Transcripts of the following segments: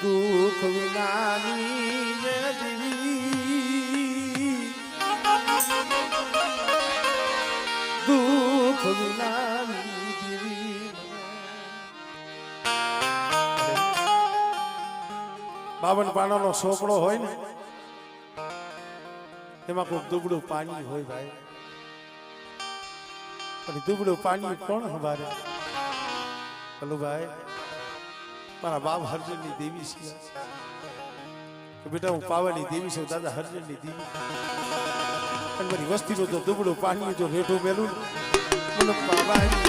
દુઃખ વિનાની દેવી દુઃખ વિનાની દેવી બાવન પાનાનો સોપડો હોય ને એમાં કોઈ દુબળું પાણી હોય ભાઈ પણ દુબળું પાણી કોણ હવારે બોલો ભાઈ મારા બાપ હરજનની દેવી છે બેટા હું પાવાની દેવી છું દાદા હરજનની દેવી અને મારી વસ્તીનો જો દુબળું પાણી જો રેઠું મેલું મને પાવાની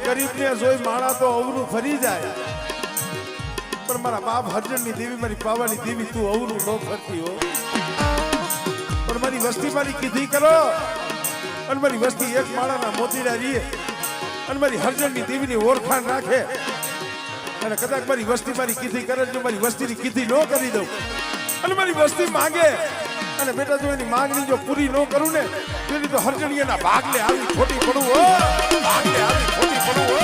ગરીબ ને જોઈ માણા તો અવરું ફરી જાય પણ મારા બાપ હરજનની દેવી મારી પાવાની દેવી તું અવરું ન ફરતી હો પણ મારી વસ્તી મારી કીધી કરો અને મારી વસ્તી એક માળાના મોતીડા રીએ અને મારી હરજનની દેવીની ઓળખાણ રાખે અને કદાચ મારી વસ્તી મારી કીધી કરે જો મારી વસ્તીની કીધી ન કરી દઉં અને મારી વસ્તી માંગે અને બેટા જો એની માંગણી જો પૂરી ન કરું ને તેની તો હરજણીયાના ભાગલે આવી ખોટી પડું હો ભાગલે આવી ખોટી પડું હો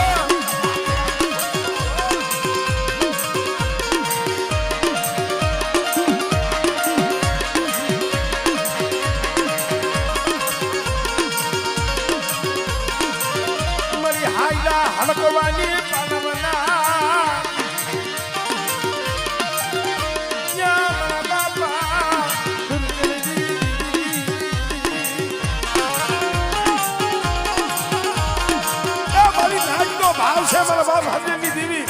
મારી હાઈલા હડકવાની પાનવના ભાવ છે મારા બાપ હરજનની દેવી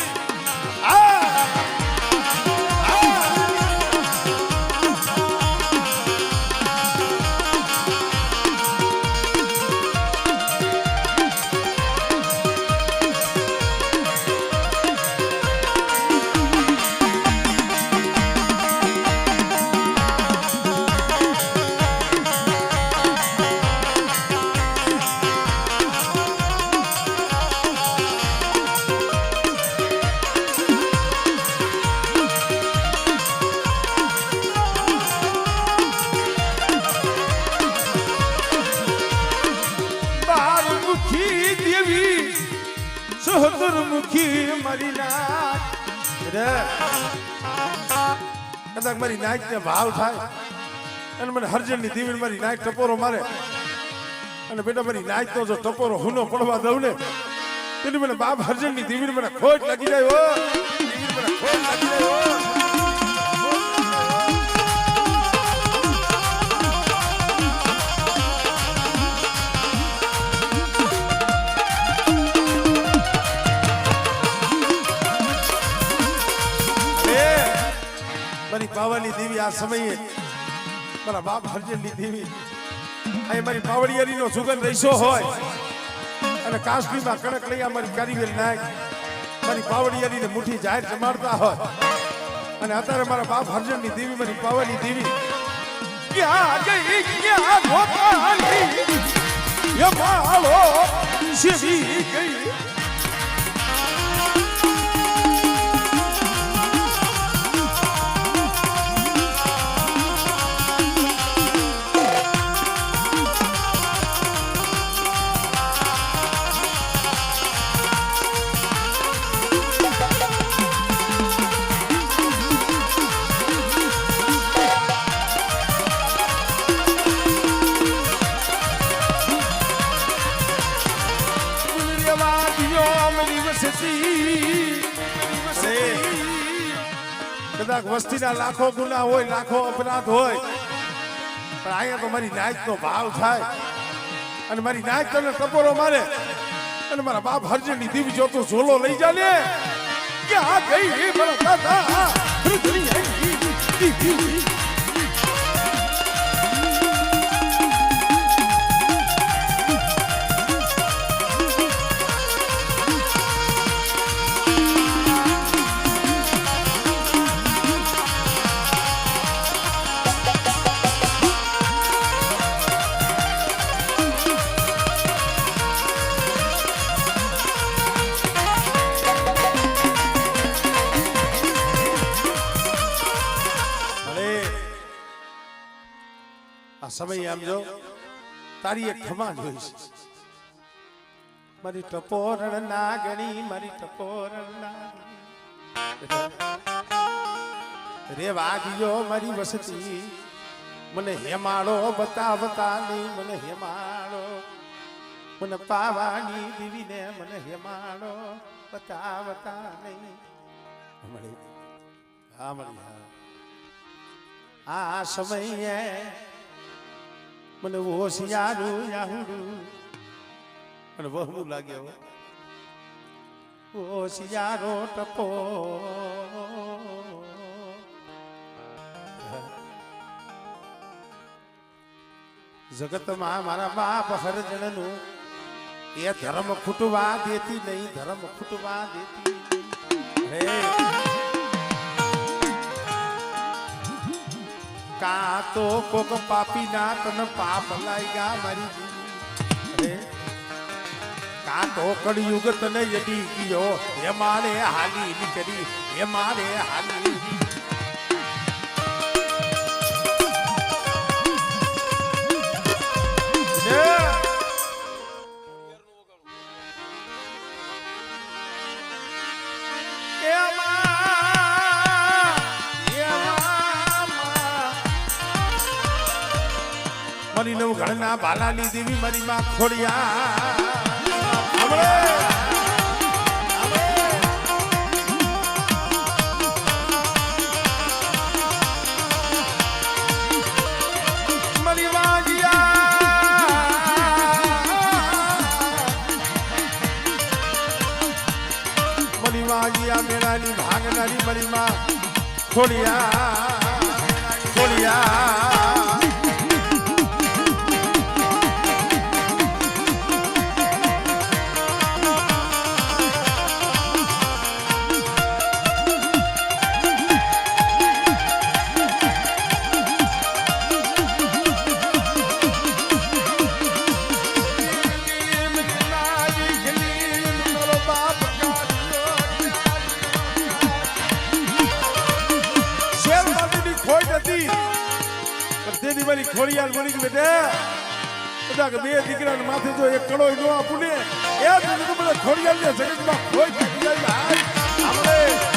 કદાચ મારી નાઈટ ને ભાવ થાય અને મને હરજનની દેવી મારી નાઈટ ટપોરો મારે અને બેટા મારી નાઈટ નો જો ટપોરો હુનો પડવા દઉં ને તેની મને બાપ હરજનની દેવી મને ખોટ લાગી જાય હો દેવી મને ખોટ લાગી જાય હો મારી પાવાની દેવી આ સમયે મારા બાપ હરજનની દેવી અહીં મારી પાવડિયારીનો સુગંધ રહીશો હોય અને કાશ્મીરમાં કણક લઈ મારી કારીગર નાયક મારી પાવડિયારીને મુઠ્ઠી જાહેર જમાડતા હોય અને અત્યારે મારા બાપ હરજનની દેવી મારી પાવાની દેવી ક્યાં ગઈ ક્યાં ગોપાલી એ માળો શેવી ગઈ કદાચ વસ્તીના લાખો ગુના હોય લાખો અપરાધ હોય પણ અહીંયા તો મારી નાચનો ભાવ થાય અને મારી નાચ તને ટપોરો મારે અને મારા બાપ હરજણની દીવી જોતો ઝોલો લઈ જા ને ક્યાં ગઈ મારા દાદા હરજણી આવી દીવી સમય આમ જો તારી એક ખમા જોઈશ મારી ટપોરણ નાગણી મારી ટપોરણ નાગણી રે વાગ્યો મારી વસતી મને હેમાળો બતાવતા નહીં મને હેમાળો મને પાવાની દીવીને મને હેમાળો બતાવતા નહીં મળી હા મળી આ સમયે મને હોશિયારું યાહુડું અને વહમું લાગ્યો હોશિયારો ટપો જગતમાં મારા બાપ હરજણનું એ ધર્મ ખૂટવા દેતી નહીં ધર્મ ખૂટવા દેતી નહીં કા તો કોક પાપી ના તને પાપ લાગ્યા મારી દીવી કા તો કળયુગ તને યદી ગયો હે મારે હાલી નીકળી હે મારે હાલી મારી નવ ઘરના બાલાની દેવી મારી માં ખોડિયા મારી વાગિયા મેળાની ભાગનારી મારી માં ખોડિયા ખોડિયા મારી ખોડિયાલ બની બેટા કે બે દીકરા માથે જો એક કડો નો આપું ને એ બધા ખોડિયાલ ને જગતમાં ખોઈ જાય આપણે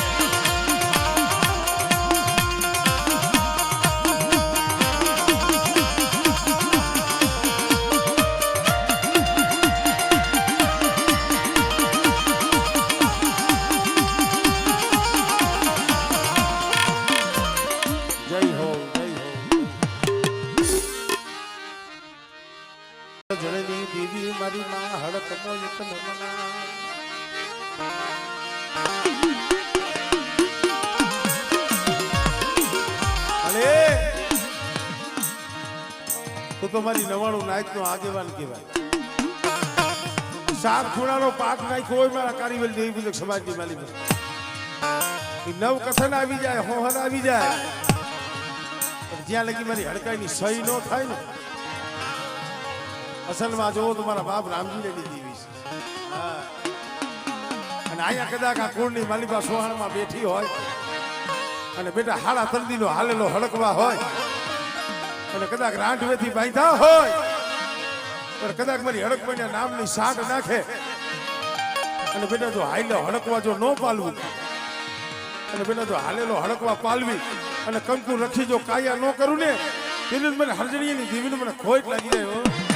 મારી માં હડક મોયત નમના અરે તું તો મારી 99 નાચ નો આગેવાન કહેવાય સાત ખૂણાનો પાક નાખ્યો હોય મારા કારીવેલ દેવી પૂજક સમાજની માલિક નવ કથન આવી જાય હોહર આવી જાય જ્યાં લગી મારી હડકાઈની સહી ન થાય ને અસલમાં જોવો તો મારા બાપ રામજીને દેવી છે અને અહીંયા કદાચ આ કુળની માલિકા સોહાણમાં બેઠી હોય અને બેટા હાડા તરદીનો હાલેલો હડકવા હોય અને કદાચ રાંઢવેથી બાંધ્યા હોય પણ કદાચ મારી હડકવાના નામની સાટ નાખે અને બેટા જો હાઈલો હડકવા જો ન પાલવું અને બેટા જો હાલેલો હડકવા પાલવી અને કંકુ રખી જો કાયા ન કરું ને તેને મને હરજણીની દેવીને મને ખોટ લાગી જાય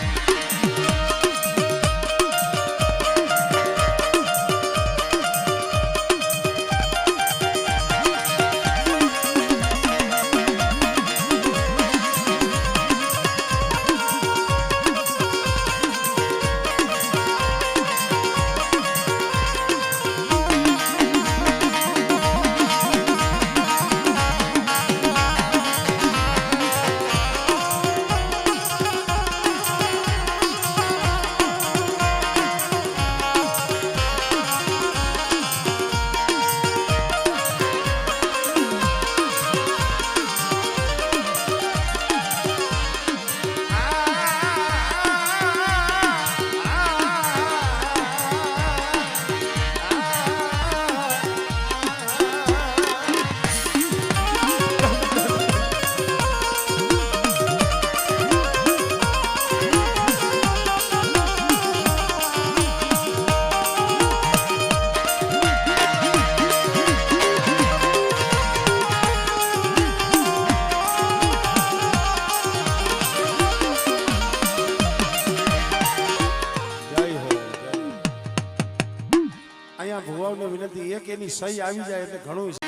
એની સહી આવી જાય એટલે ઘણું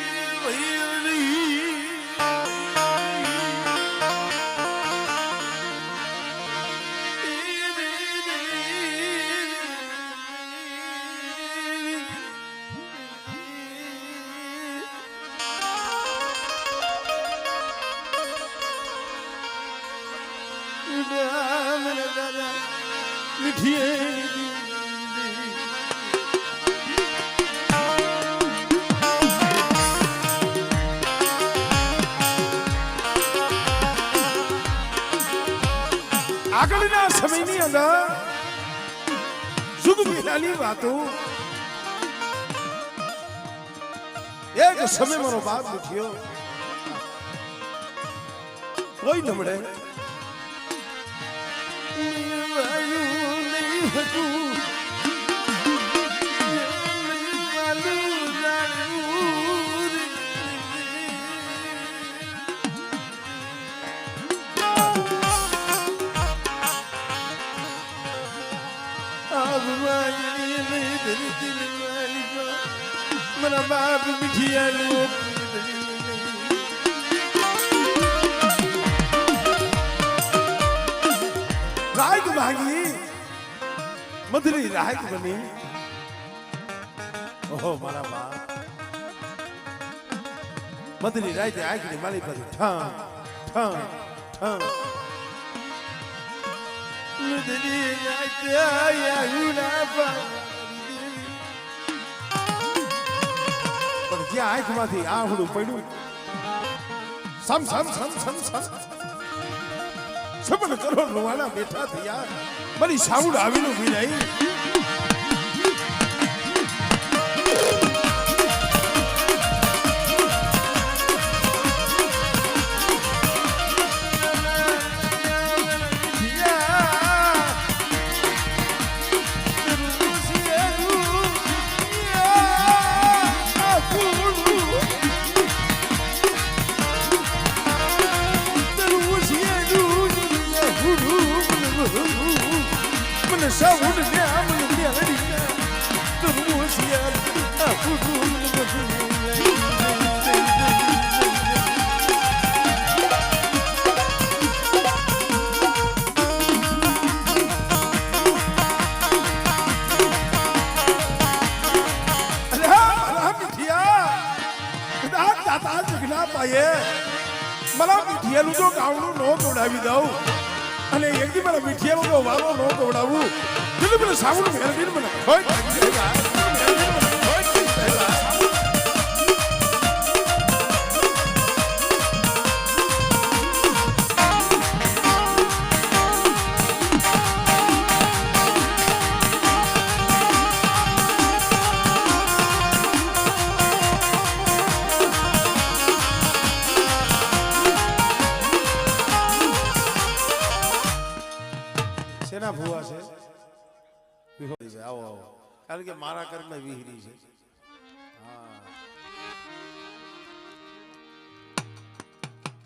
આગળના સમયની અંદર જુગ પહેલાની વાતો એક સમય મારો બાપ ઉઠ્યો કોઈ ન મળે મારા બાપ મીઠિયાનું રાગ ભાગી મધુરી રાગ બની ઓહો મારા બાપ મધુરી રાગ આગની મારી પર ઠા ઠા ઠા મધુરી રાગ આયા હુના પા જ્યાં આંખમાંથી આહુડું પડ્યું સમ સમ સમ સમ સમ સપન કરોડ વાળા બેઠા થયા મારી સાઉડ આવીનું વિનાઈ સાઉડ ને આમનું મેળડી તું હોશિયાર આફુડું मला મીઠિયાનું જો ગાવડું ન તોડાવી દઉં અને એકદી મને મીઠિયાનો તો વારો ન તોડાવું એટલે મને સાવણ મેળવીને મને સેના ભૂવા છે આવો આવો કારણ કે મારા કર્મ વિહરી છે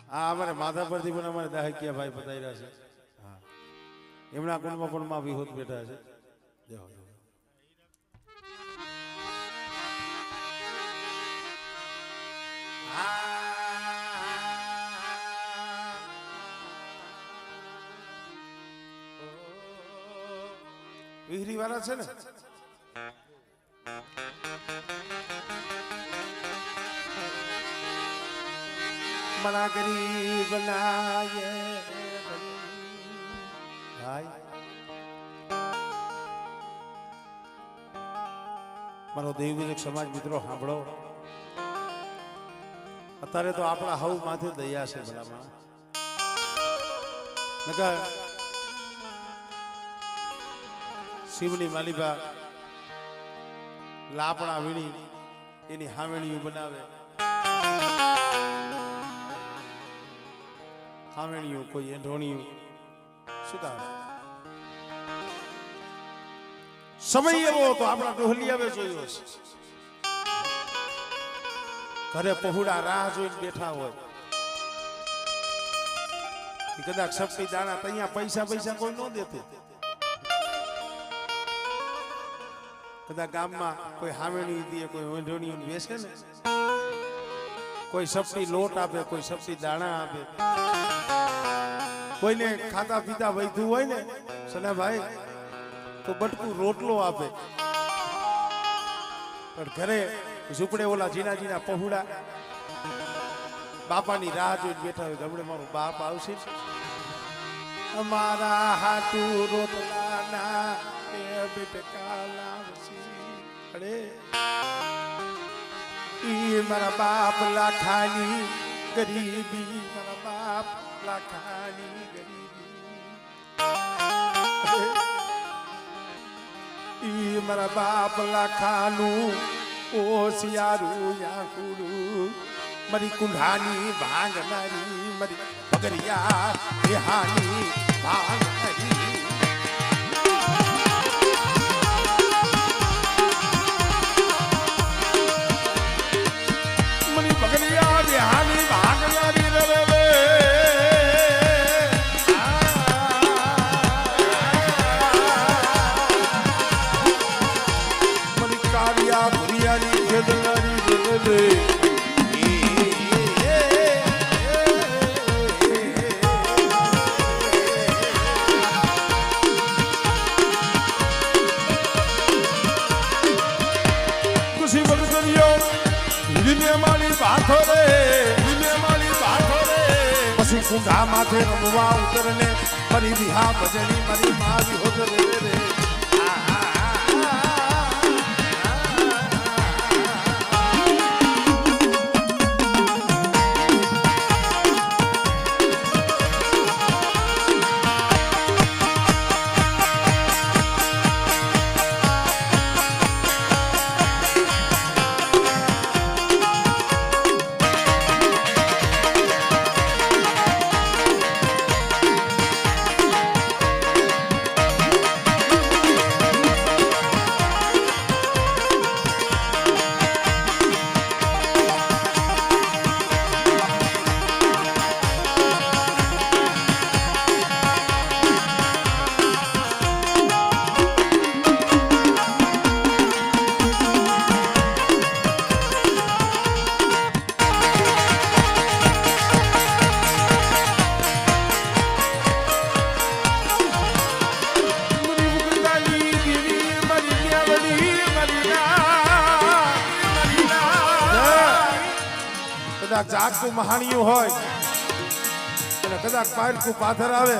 હા અમારે માથા પરથી પણ અમારે દાહકિયા ભાઈ બતાવી રહ્યા છે હા એમના કુંડમાં પણ માં વિહોત બેઠા છે વિહરી વાળા છે ને મના ગરીબ નાય ભાઈ મારો દેવવિજક સમાજ મિત્રો સાંભળો અત્યારે તો આપણા હવ માથે દયા છે ભલામાં નકર શિવની માલિકા લાપણા વીણી એની હાવેણીઓ બનાવે હાવેણીઓ કોઈ એંઢોણીઓ શું કામ સમય એવો તો આપણા ડોહલી આવે જોયો છે ઘરે પહોળા રાહ જોઈને બેઠા હોય કદાચ સપટી દાણા ત્યાં પૈસા કોઈ ન દેતે બધા ગામમાં કોઈ હામેણી દે, કોઈ ઓંઢોણી બેસે ને, કોઈ સપટી લોટ આપે, કોઈ સપટી દાણા આપે, કોઈને ખાતા પીતા વૈધું હોય ને સનાભાઈ તો બટકું રોટલો આપે. પણ ઘરે ઝૂંપડે ઓલા ઝીણા ઝીણા પહોળા બાપાની રાહ જોઈને બેઠા હોય, ગમડે મારો બાપ આવશે, અમારા હાટુ રોટલાના બેટકા લાવશે. અરે ઈ મારા બાપ લાખાની ગરીબી, મારા બાપ લાખાની ગરીબી, ઈ મારા બાપ લાખાનું ઓસિયારું યાકુડું, મારી કુંઢાની ભાંગનારી, મારી પગરિયા દેહાની ભાંગનારી, મારી પગરિયા દેહાની ભાંગનારી રે મારી કારિયા ભુરિયાની ખેદનારી રે પછી કુંઢા માથે રમવા ઉતરને, મારી વિહા ભજણી મારી મારી હોતરે રે. કદાચ જાગતું મહાણિયું હોય અને કદાચ પાયરકું પાથર આવે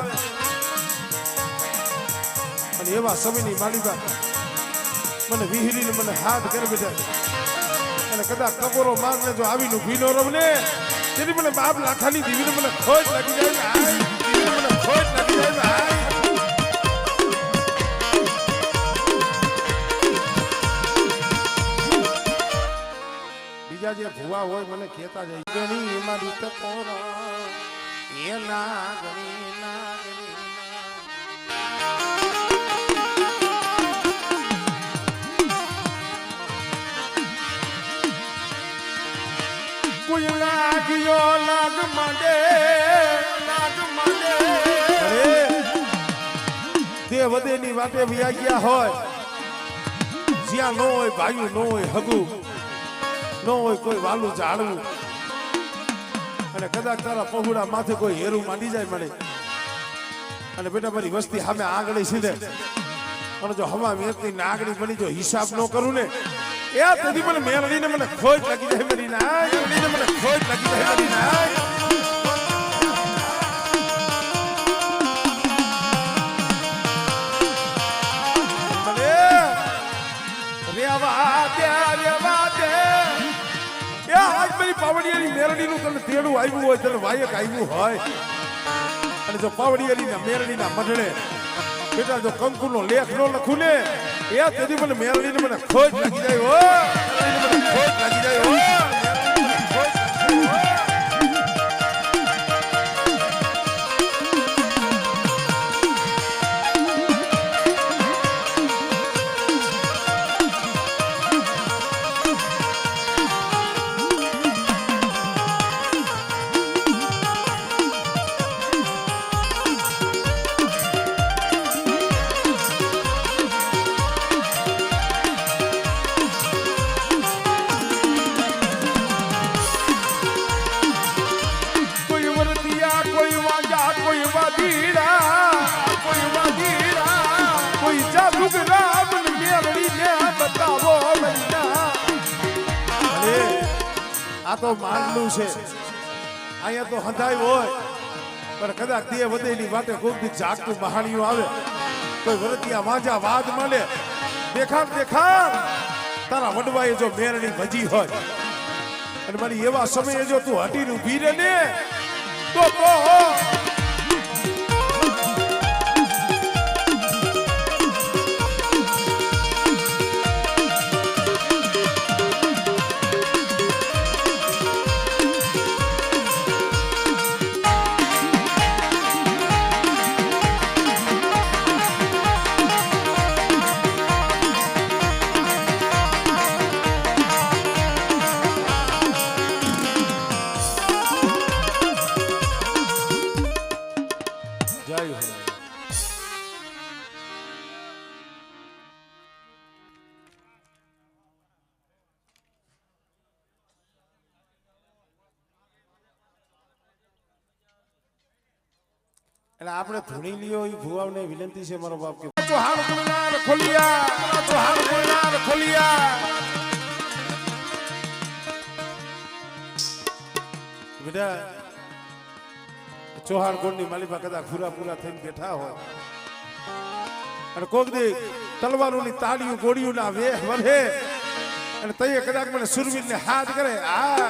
અને એવા સમયની માલિકા મને વિહરીને મને હાથ કરી બેઠા અને કદાચ ટકોરો મારને જો આવીનું ભીનો રમને તેની મને બાપ લાખાની દીવીને મને ખોટ લાગી જાય, મને ખોટ લાગી જાય. બીજા જે ભુવા હોય મને કહેતા જાય, ગણી મારી ટકોરા એ લાગણી લાગણી કોઈ લાગ્યો લાગ માંડે તે વધેની વાટે વ્યા ગયા હોય, જ્યાં ન હોય ભાઈ, ન હોય હગું, ન હોય કોઈ વાલું ઝાડવું, અને કદાચ તારા પહોળા માથે કોઈ હેરું માંડી જાય મળે અને બેટા મારી વસ્તી સામે આંગળી સીધે અને જો હવા મેળતી ને આંગળી બની જો હિસાબ ન કરું ને એ તેથી મને મેળવીને મને ખોટ લાગી જાય, મારી નાય મને ખોટ લાગી જાય, મારી નાય. પાવડિયાની મેરડીનું તને તેડું આવ્યું હોય, તને વાયક આવ્યું હોય અને જો પાવડિયાની મેરડીના મઢડે બેટા જો કંકુનો લેખ નો લખું ને એ તેથી મને મેરડીને મને ખોટ લાગી જાય, હો મને ખોટ લાગી જાય, હો. આ તો માંડલું છે, અહીંયા તો હંધાય હોય, પણ કદાચ તે વધેલી વાટે કોઈક દી જાગતું મહાણિયું આવે, કોઈ વરતિયા વાંજા વાદ મળે, દેખાડ દેખાડ તારા વડવાએ જો મેરણી ભજી હોય અને મારી એવા સમયે જો તું હટીને ઊભી રહે ને તો એટલે આપણે ધૂણી લ્યો એ ભુવાને વિનંતી છે મારો બાપ કે ચોહાણ ગુણનાર ખોલિયા, ચોહાણ ગુણનાર ખોલિયા. બેટા ચોહાણ ગુણની માલિકા કદાચ પૂરા થઈને બેઠા હોય અને કોક દી તલવારોની તાળીઓ ગોળીઓ ના વેહ વધે અને તઈએ કદાચ મને સુરવીરને હાથ કરે આ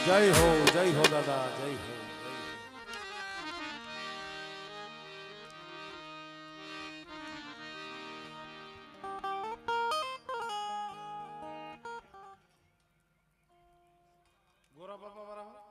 જય હો દાદા, જય હો. ગોરા બાપા વાળા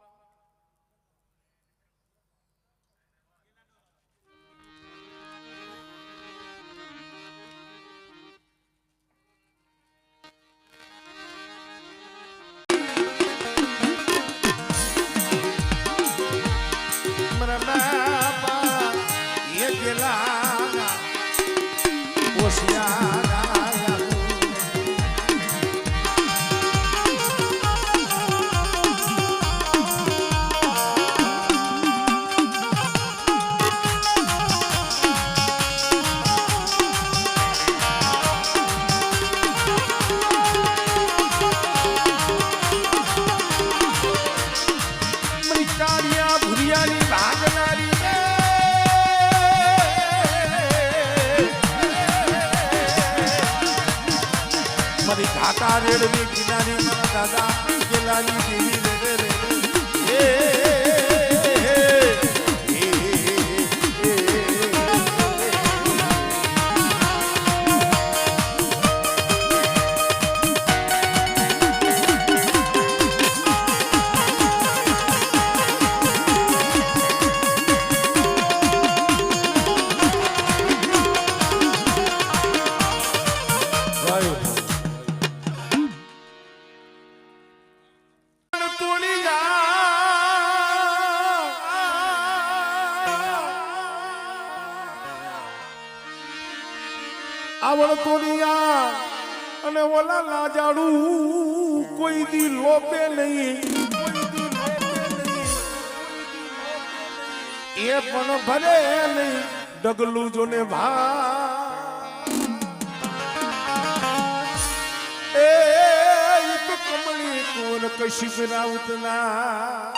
ઘાટા રેડવી કિનારી મારા દાદા ગેલાની દેવી રે આવડ તોડિયા અને ઓલા લાજાડું કોઈ દી લોપે નહીં, એ પણ ભરે નહીં ડગલું જોને ભા એ તો કમળી કોણ કશિપ રાઉતના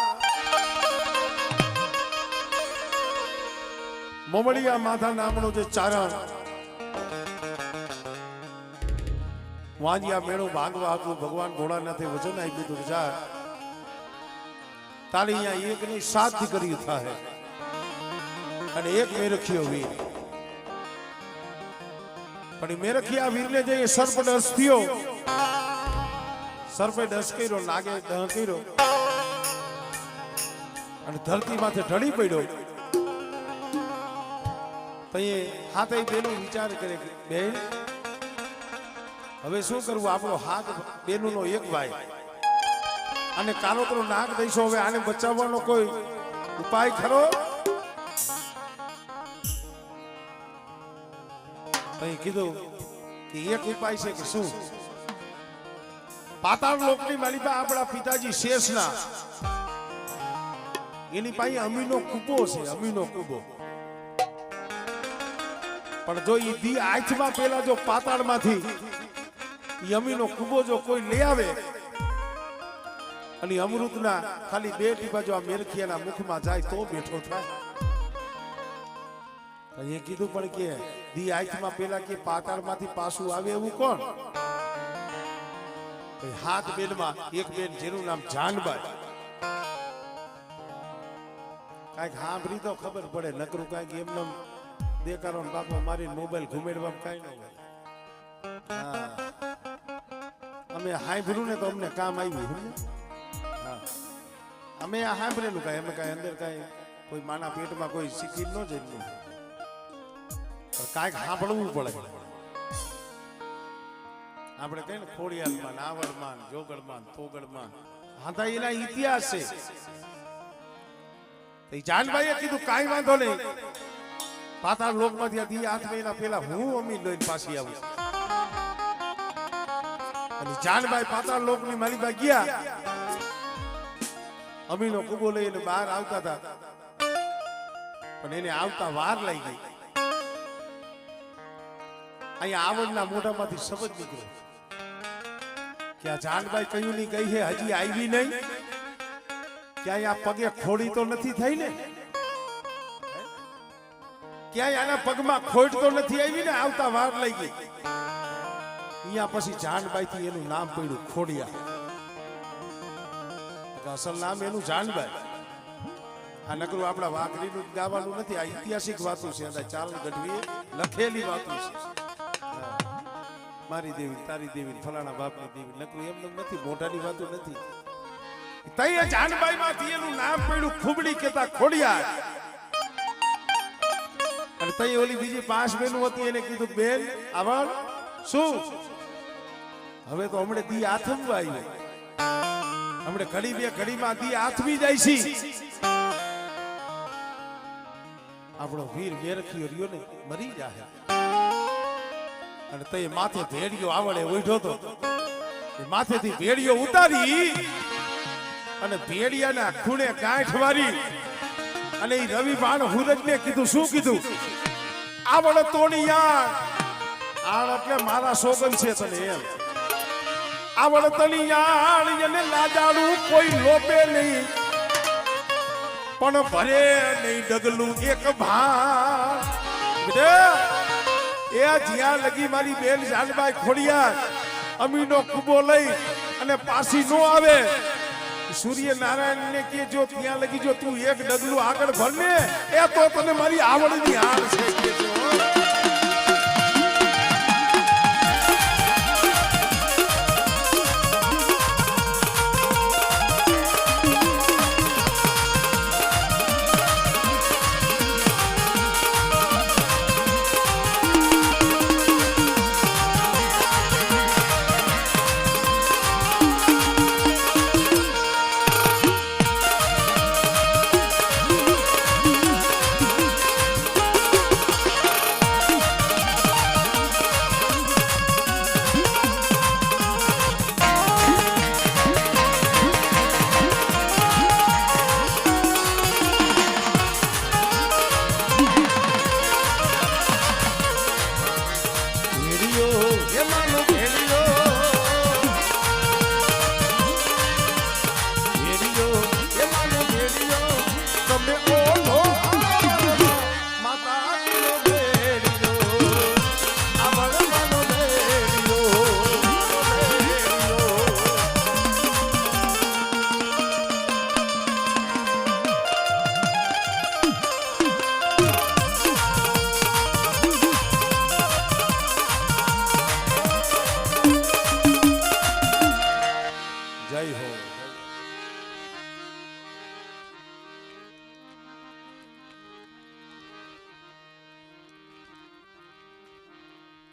મમડિયા માથા નામનો જે ચારણ વાંજિયા મેળો ભાગવા હતું ભગવાન ભોળાનાથે વચન આપ્યું હતું જા તારી અહીંયા એક ની 7 દીકરીઓ થાય અને એક મેરખિયો વીર પણ મેરખિયા વીરને જે સર્પ ડસ થયો સર્પે ડસ કર્યો નાગે દહ કર્યો અને ધરતી માથે ઢળી પડ્યો તો એ હાથે બેનો વિચાર કરે કે બેન હવે શું કરવું આપણો હાથ બેનુનો એક ભાઈ અને કાલોતરો નાગ દઈશો હવે આને બચાવવાનો કોઈ ઉપાય ખરો અહીં કીધું કે એક ઉપાય છે કે શું પાતાળ લોકની માલિકા આપણા પિતાજી શેષના એની પાસે અમીનો કૂપો છે અમીનો કૂપો પણ જો ઈ દી આંખમાં પેલા જો પાતાળમાંથી અમીનો કૂબો જો કોઈ લઈ આવે અને અમૃતના ખાલી 2 ટીપા જો આ મેરખિયાના મુખમાં જાય તો બેઠો થાય એ કીધું પણ કે દી આંખમાં પેલા કે પાતાળમાંથી પાછું આવે એવું કોણ હાથ બેનમાં એક બેન જેનું નામ જાનબાઈ કાંઈક સાંભળી તો ખબર પડે નકરું કાંઈક એમને દેખાડો બાપો મારી મોબાઈલ ઘુમેડવા કઈ ન હોય હા અમે સાંભળ્યું ને તો અમને કામ આવ્યું હા અમે આ સાંભળેલું કાંઈ અમે કાંઈ અંદર કાંઈ કોઈ માના પેટમાં કોઈ શીખી ન જઈ પણ કાંઈક સાંભળવું પડે આપણે કહીએ ને ખોડિયાલમાં આવડમાં જોગડમાં તોગડમાં હા એના ઇતિહાસ છે જાનભાઈએ કીધું કાંઈ વાંધો નહીં પાતાળ લોકમાંથી 8 મહિના પહેલા હું અમી લઈને પાછી આવું અને જાનભાઈ પાતાળ લોકની માલિકા ગયા અમીનો કૂબો લઈને બહાર આવતા હતા પણ એને આવતા વાર લઈ ગઈ અહીંયા આવડના મોઢામાંથી શબ્દ નીકળ્યો કે આ જાનભાઈ કયું ની ગઈ છે હજી આવી નહીં ક્યાંય આ પગે ખોડી તો નથી થઈ ને ક્યાંય આના પગમાં ખોટ તો નથી આવી ને આવતા વાર લઈ ગઈ અહીંયા પછી જાનબાઈ થી એનું નામ પડ્યું ખોડિયા અસલ નામ એનું જાનબાઈ આ નકરું આપણા વાઘરીનું ગાવાનું નથી આ ઐતિહાસિક વાતો છે ચાલ ગઢવીએ લખેલી વાતો છે મારી દેવી તારી દેવી ફલાણા બાપની દેવી નકરું એમ નથી મોઢાની વાતો નથી તઈ જાનબાઈ માંથી એનું નામ પડ્યું ખુબડી કેતા ખોડિયા અને તઈ ઓલી બીજી 5 બહેનો હતી એને કીધું બેન આવડ શું હવે તો હમણે દી આથમવા આવ્યો હમણે ઘડી બે ઘડીમાં દી આથમી જાય છે આપણો વીર મેરખિયો રહ્યો ને મરી જાય અને તઈ માથે ભેડિયો આવડે ઓઢ્યો તો માથેથી ભેડિયો ઉતારી અને ભેડિયાના ખૂણે ગાંઠ મારી અને એ રવિ ભાણ હુરજને કીધું શું કીધું આવડ તોડિયા આળ એટલે મારા સોગન છે તને એમ આવડ તલિયાળ એને લાજાડું કોઈ લોપે નહીં પણ ભરે નહીં ડગલું એક ભાણ એ જ્યાં લગી મારી બેન જાનબાઈ ખોડિયાર અમીનો કૂબો લઈ અને પાછી નો આવે સૂર્ય નારાયણ ને કે જો ત્યાં લગી જો તું એક ડગલું આગળ ભરને એ તો તને મારી આવડની હાર છે કે